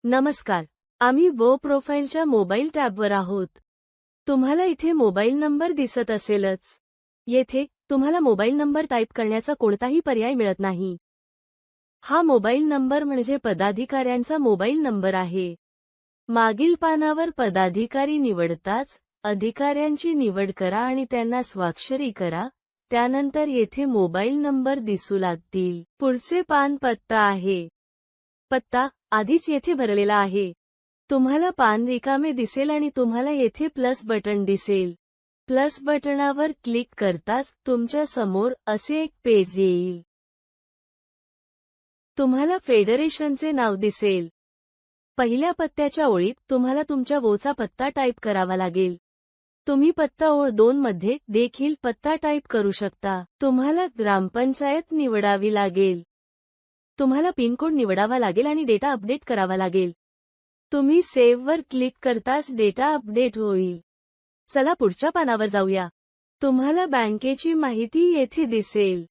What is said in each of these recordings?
नमस्कार. आम्ही वो प्रोफाइलच्या मोबाईल टॅबवर आहोत. तुम्हाला इथे मोबाईल नंबर दिसत असेलच. येथे तुम्हाला मोबाईल नंबर टाईप करण्याचा कोणताही पर्याय मिळत नाही. हा मोबाईल नंबर म्हणजे पदाधिकाऱ्यांचा मोबाईल नंबर आहे. मागील पानावर पदाधिकारी निवडताच अधिकाऱ्यांची निवड करा आणि त्यांना स्वाक्षरी करा. त्यानंतर येथे मोबाईल नंबर दिसू लागतील. पुढचे पान पत्ता आहे. पत्ता आधीच येथे भरलेला आहे. तुम्हाला पान रिकामे दिसेल आणि तुम्हाला येथे प्लस बटन दिसेल. प्लस बटणावर क्लिक करताच तुमच्या समोर असे एक पेज येईल. तुम्हाला फेडरेशनचे नाव दिसेल. पहिल्या पत्त्याच्या ओळीत तुम्हाला तुमच्या वोचा पत्ता टाईप करावा लागेल. तुम्ही पत्ता ओळ 2 मध्ये देखील पत्ता टाईप करू शकता. तुम्हाला ग्रामपंचायत निवडावी लागेल. तुम्हाला पिनकोड निवडावा लागेल आणि डेटा अपडेट करावा लागेल. तुम्ही सेव्ह वर क्लिक करताच डेटा अपडेट होईल. चला पुढच्या पानावर जाऊया. तुम्हाला बँकेची माहिती येथे दिसेल.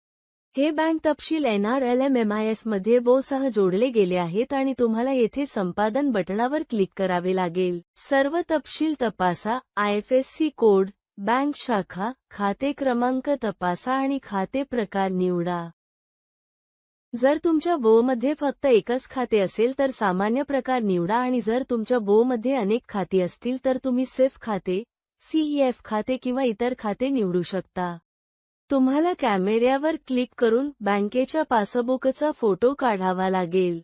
हे बँक तपशील NRLM-MIS मध्ये वो सह जोडले गेले आहेत आणि तुम्हाला येथे संपादन बटणावर क्लिक करावे लागेल. सर्व तपशील तपासा. IFSC कोड, बँक शाखा, खाते क्रमांक तपासा आणि खाते प्रकार निवडा. जर तुमच्या वो मध्ये फक्त एकच खाते असेल तर सामान्य प्रकार निवडा आणि जर तुमच्या वो मध्ये अनेक खाती असतील तर तुम्ही CEF खाते, CEF खाते किंवा इतर खाते निवडू शकता. तुम्हाला कॅमेऱ्यावर क्लिक करून बँकेच्या पासबुकचा फोटो काढावा लागेल.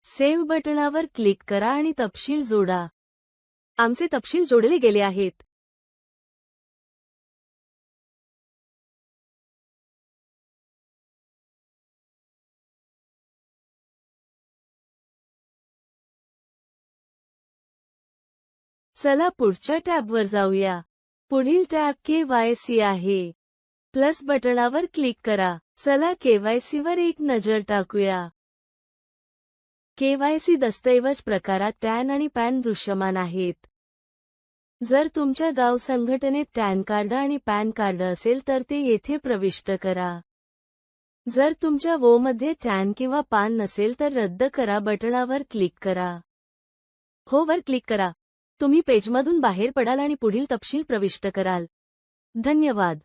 सेव्ह बटणावर क्लिक करा आणि तपशील जोडा. आमचे तपशील जोडले गेले आहेत. चला पुढच्या टॅबवर जाऊया. पुढील टॅब KYC आहे. प्लस बटणावर क्लिक करा. चला KYC वर एक नजर टाकूया. KYC दस्तऐवज प्रकारात टॅन आणि पॅन दृश्यमान आहेत. जर तुमच्या गाव संघटनेत टॅन कार्ड आणि पॅन कार्ड असेल तर ते येथे प्रविष्ट करा. जर तुमच्या वो मध्ये टॅन किंवा पॅन नसेल तर रद्द करा बटणावर क्लिक करा. हो वर क्लिक करा. तुम्ही पेजमधून बाहेर पडाल आणि पुढील तपशील प्रविष्ट कराल. धन्यवाद.